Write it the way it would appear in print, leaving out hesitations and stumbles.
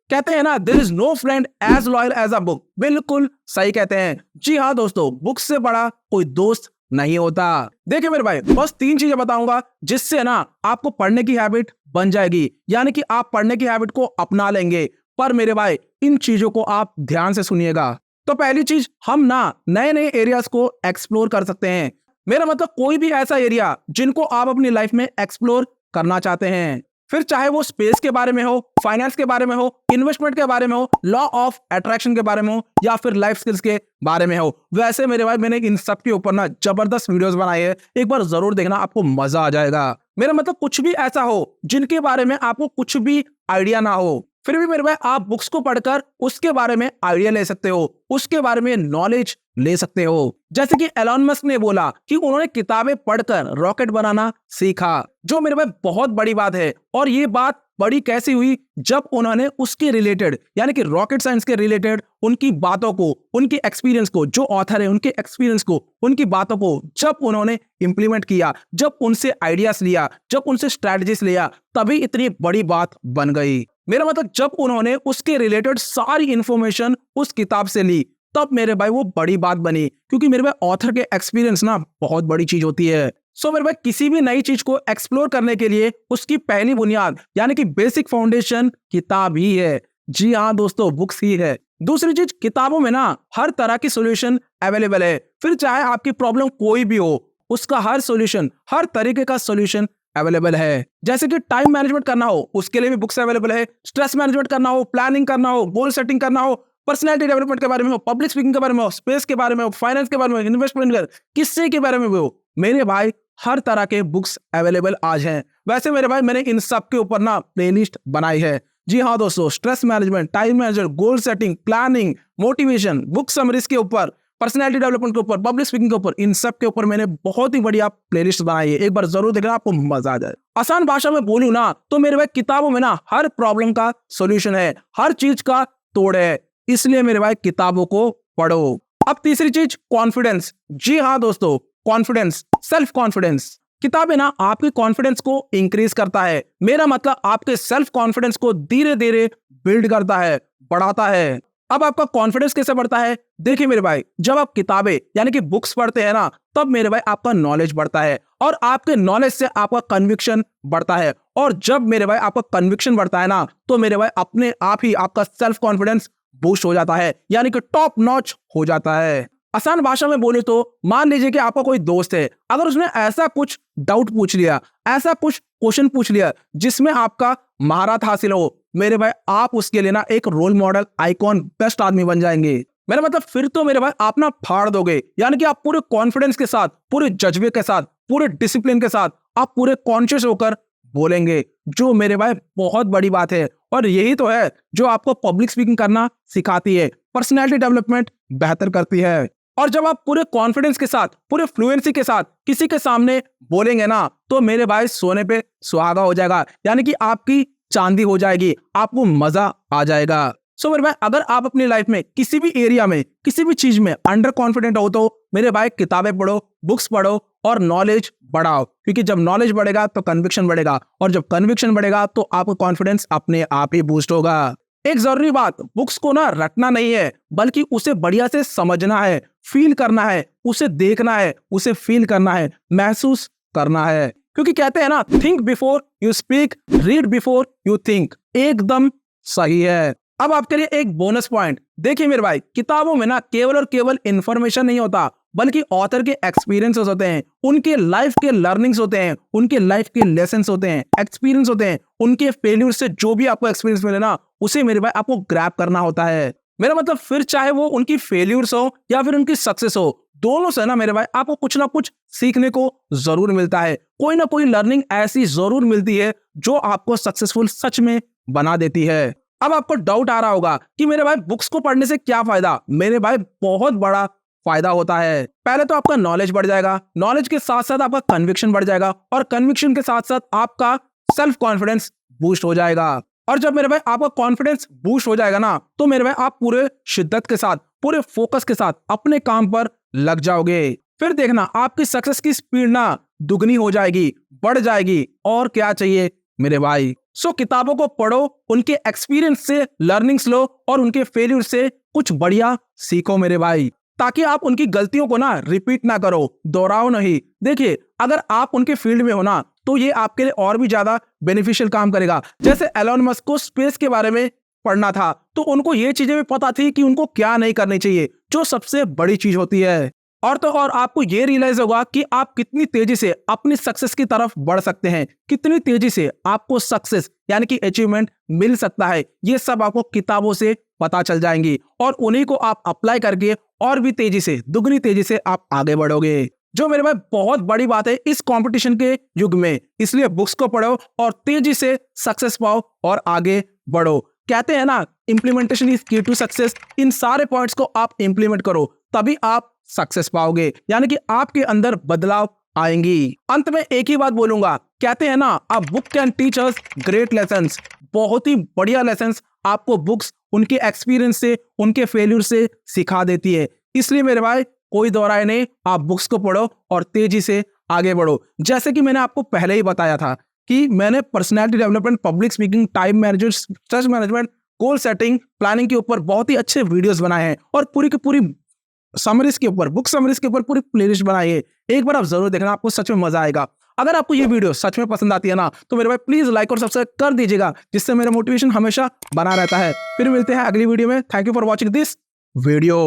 कहते हैं ना, there is no friend as loyal as a book. बिल्कुल सही कहते हैं। जी हाँ दोस्तों, बुक से बड़ा कोई दोस्त नहीं होता। देखिए मेरे भाई, बस 3 चीजें बताऊंगा जिससे ना आपको पढ़ने की हैबिट बन जाएगी, यानी कि आप पढ़ने की हैबिट को अपना लेंगे। पर मेरे भाई, इन चीजों को आप ध्यान से सुनिएगा। तो पहली चीज, हम ना नए नए एरियाज को एक्सप्लोर कर सकते हैं। मेरा मतलब कोई भी ऐसा एरिया जिनको आप अपनी लाइफ में एक्सप्लोर करना चाहते हैं, फिर चाहे वो स्पेस के बारे में हो, फाइनेंस के बारे में हो, इन्वेस्टमेंट के बारे में हो, लॉ ऑफ अट्रैक्शन के बारे में हो, या फिर लाइफ स्किल्स के बारे में हो। वैसे मेरे भाई, मैंने इन सब के ऊपर ना जबरदस्त वीडियोस बनाए हैं, एक बार जरूर देखना, आपको मजा आ जाएगा। मेरा मतलब कुछ भी ऐसा हो जिनके बारे में आपको कुछ भी आइडिया ना हो, फिर भी मेरे भाई आप बुक्स को पढ़कर उसके बारे में आइडिया ले सकते हो, उसके बारे में नॉलेज ले सकते हो। जैसे कि एलन मस्क ने बोला कि उन्होंने किताबें पढ़कर रॉकेट बनाना सीखा, जो मेरे भाई बहुत बड़ी बात है। और ये बात बड़ी कैसी हुई, जब उन्होंने उसके रिलेटेड, यानी कि रॉकेट साइंस के रिलेटेड उनकी बातों को, उनके एक्सपीरियंस को, जो ऑथर है उनके एक्सपीरियंस को, उनकी बातों को जब उन्होंने इंप्लीमेंट किया, जब उनसे आइडियाज लिया, जब उनसे स्ट्रैटेजीज लिया, तभी इतनी बड़ी बात बन गई। मेरा मतलब जब उन्होंने उसके रिलेटेड सारी इंफॉर्मेशन उस किताब से ली, तब मेरे भाई वो बड़ी बात बनी। क्योंकि मेरे भाई ऑथर के एक्सपीरियंस ना बहुत बड़ी चीज होती है। सो मेरे भाई, किसी भी नई चीज को एक्सप्लोर करने के लिए उसकी पहली बुनियाद, यानी कि बेसिक फाउंडेशन, किताब ही है। जी हाँ दोस्तों, बुक्स ही है। दूसरी चीज, किताबों में ना हर तरह की सॉल्यूशन अवेलेबल है। फिर चाहे आपकी प्रॉब्लम कोई भी हो, उसका हर सॉल्यूशन, हर तरीके का सॉल्यूशन अवेलेबल है। जैसे कि टाइम मैनेजमेंट करना हो, उसके लिए भी बुक्स अवेलेबल है। स्ट्रेस मैनेजमेंट करना हो, प्लानिंग करना हो, गोल सेटिंग करना हो, पर्सनैलिटी डेवलपमेंट के बारे में हो, पब्लिक स्पीकिंग के बारे में हो, स्पेस के बारे में हो, फाइनेंस के बारे में हो, इन्वेस्टमेंट, किस्से के बारे में हो, मेरे भाई हर तरह के बुक्स अवेलेबल आज हैं। वैसे मेरे भाई, मैंने इन सब के ऊपर ना प्लेलिस्ट बनाई है। जी हाँ दोस्तों, stress management, time management, goal setting, planning, motivation, book summaries के ऊपर, पर्सनैलिटी डेवलपमेंट के ऊपर, पब्लिक स्पीकिंग के ऊपर, इन सब के ऊपर मैंने बहुत ही बढ़िया प्लेलिस्ट बनाई है। एक बार जरूर देखना, आपको मजा आ जाए। आसान भाषा में बोलूं ना तो मेरे भाई, किताबों में ना हर प्रॉब्लम का सॉल्यूशन है, हर चीज का तोड़ है। इसलिए मेरे भाई, किताबों को पढ़ो। अब तीसरी चीज, कॉन्फिडेंस। जी हाँ दोस्तों, कॉन्फिडेंस, सेल्फ कॉन्फिडेंस। किताबें ना आपके कॉन्फिडेंस को इंक्रीज करता है। मेरा मतलब आपके सेल्फ कॉन्फिडेंस को धीरे धीरे बिल्ड करता है, बढ़ाता है। अब आपका कॉन्फिडेंस कैसे बढ़ता है? देखिए मेरे भाई, जब आप किताबें यानी कि बुक्स पढ़ते हैं ना, तब मेरे भाई आपका नॉलेज बढ़ता है, और आपके नॉलेज से आपका कन्विक्शन बढ़ता है। और जब मेरे भाई आपका कन्विक्शन बढ़ता है ना, तो मेरे भाई अपने आप ही आपका सेल्फ कॉन्फिडेंस बूस्ट हो जाता है, यानी कि टॉप नॉच हो जाता है। आसान भाषा में बोले तो मान लीजिए कि आपका कोई दोस्त है, अगर उसने ऐसा कुछ डाउट पूछ लिया, ऐसा कुछ क्वेश्चन पूछ लिया जिसमें आपका महारत हासिल हो, मेरे भाई आप उसके लिए ना एक रोल मॉडल, आइकॉन, बेस्ट आदमी बन जाएंगे। मेरा मतलब फिर तो मेरे भाई आप ना फाड़ दोगे, यानी कि आप पूरे कॉन्फिडेंस के साथ, पूरे जज्बे के साथ, पूरे डिसिप्लिन के साथ, आप पूरे कॉन्शियस होकर बोलेंगे, जो मेरे भाई बहुत बड़ी बात है। और यही तो है जो आपको पब्लिक स्पीकिंग करना सिखाती है, पर्सनैलिटी डेवलपमेंट बेहतर करती है। और जब आप पूरे कॉन्फिडेंस के साथ, पूरे फ्लुएंसी के साथ किसी के सामने बोलेंगे ना, तो मेरे भाई सोने पे सुहागा हो जाएगा, यानी कि आपकी चांदी हो जाएगी, आपको मजा आ जाएगा। सो मेरे भाई, अगर आप अपनी लाइफ में किसी भी एरिया में, किसी भी चीज में अंडर कॉन्फिडेंट हो, तो मेरे भाई किताबें पढ़ो, बुक्स पढ़ो और नॉलेज बढ़ाओ। क्योंकि जब नॉलेज बढ़ेगा तो कन्विक्शन बढ़ेगा, और जब कन्विक्शन बढ़ेगा तो आपका कॉन्फिडेंस अपने आप ही बूस्ट होगा। एक जरूरी बात, बुक्स को ना रटना नहीं है, बल्कि उसे बढ़िया से समझना है, फील करना है, उसे देखना है, उसे फील करना है, महसूस करना है। क्योंकि कहते हैं ना, think before you speak, read before you think. एकदम सही है। अब आपके लिए एक बोनस पॉइंट, देखिए मेरे भाई, किताबों में ना केवल और केवल इंफॉर्मेशन नहीं होता, बल्कि ऑथर के एक्सपीरियंसेस होते हैं, उनके लाइफ के लर्निंग्स होते हैं, उनके लाइफ के लेसन्स होते हैं, एक्सपीरियंस होते हैं, उनके फेल्यूर से जो भी आपको एक्सपीरियंस मिले ना, उसे मेरे भाई आपको ग्रैब करना होता है। मेरा मतलब फिर चाहे वो उनकी फेल्यूर्स हो या फिर उनकी सक्सेस हो, दोनों से ना मेरे भाई आपको कुछ ना कुछ सीखने को जरूर मिलता है। कोई ना कोई लर्निंग ऐसी जरूर मिलती है जो आपको सक्सेसफुल सच में बना देती है। अब आपको डाउट आ रहा होगा कि मेरे भाई बुक्स को पढ़ने से क्या फायदा? मेरे भाई बहुत बड़ा फायदा होता है। पहले तो आपका नॉलेज बढ़ जाएगा, नॉलेज के साथ साथ आपका कन्विक्शन बढ़ जाएगा, और कन्विक्शन के साथ साथ आपका सेल्फ कॉन्फिडेंस बूस्ट हो जाएगा। और जब मेरे भाई आपका कॉन्फिडेंस बूस्ट हो जाएगा ना, तो मेरे भाई आप पूरे शिद्दत के साथ, पूरे फोकस के साथ अपने काम पर लग जाओगे। फिर देखना आपकी सक्सेस की स्पीड ना दुगनी हो जाएगी, बढ़ जाएगी। और क्या चाहिए मेरे भाई? सो किताबों को पढ़ो, उनके एक्सपीरियंस से लर्निंग्स लो और उनके फेल्यूर से कुछ बढ़िया सीखो मेरे भाई, ताकि आप उनकी गलतियों को ना रिपीट ना करो, दोहराओ नहीं। देखिए, अगर आप उनके फील्ड में हो ना तो ये आपके लिए और भी ज्यादा बेनिफिशियल काम करेगा। जैसे एलोन मस्क को स्पेस के बारे में पढ़ना था तो उनको ये चीजें भी पता थी कि उनको क्या नहीं करनी चाहिए, जो सबसे बड़ी चीज होती है। और तो और आपको ये रियलाइज होगा कि आप कितनी तेजी से अपनी सक्सेस की तरफ बढ़ सकते हैं, कितनी तेजी से आपको सक्सेस यानी कि अचीवमेंट मिल सकता है। ये सब आपको किताबों से पता चल जाएंगी और उन्हीं को आप अप्लाई करके और भी तेजी से, दुगनी तेजी से आप आगे बढ़ोगे, जो मेरे भाई बहुत बड़ी बात है इस कंपटीशन के युग में। इसलिए बुक्स को पढ़ो और तेजी से सक्सेस पाओ और आगे बढ़ो। कहते हैं ना, इंप्लीमेंटेशन इज की टू सक्सेस। इन सारे पॉइंट्स को आप इंप्लीमेंट करो, तभी आप सक्सेस पाओगे, यानी कि आपके अंदर बदलाव आएंगी। अंत में एक ही बात बोलूंगा, कहते हैं ना, a book can teach us great lessons. बहुत ही बढ़िया लेसन्स आपको बुक्स उनके एक्सपीरियंस से, उनके फेल्यूर से सिखा देती है। इसलिए मेरे भाई कोई दो राय नहीं, आप बुक्स को पढ़ो और तेजी से आगे बढ़ो। जैसे कि मैंने आपको पहले ही बताया था कि मैंने personality development, public speaking, time management, stress management, goal setting, planning के ऊपर बहुत ही अच्छे वीडियोस बनाए हैं और पूरी की पूरी समरीज के ऊपर, बुक समरीज के ऊपर पूरी प्लेलिस्ट बनाई है। एक बार आप जरूर देखना, आपको सच में मजा आएगा। अगर आपको ये वीडियो सच में पसंद आती है ना तो मेरे भाई प्लीज लाइक और सब्सक्राइब कर दीजिएगा, जिससे मेरा मोटिवेशन हमेशा बना रहता है। फिर मिलते हैं अगली वीडियो में। Thank you for watching this video.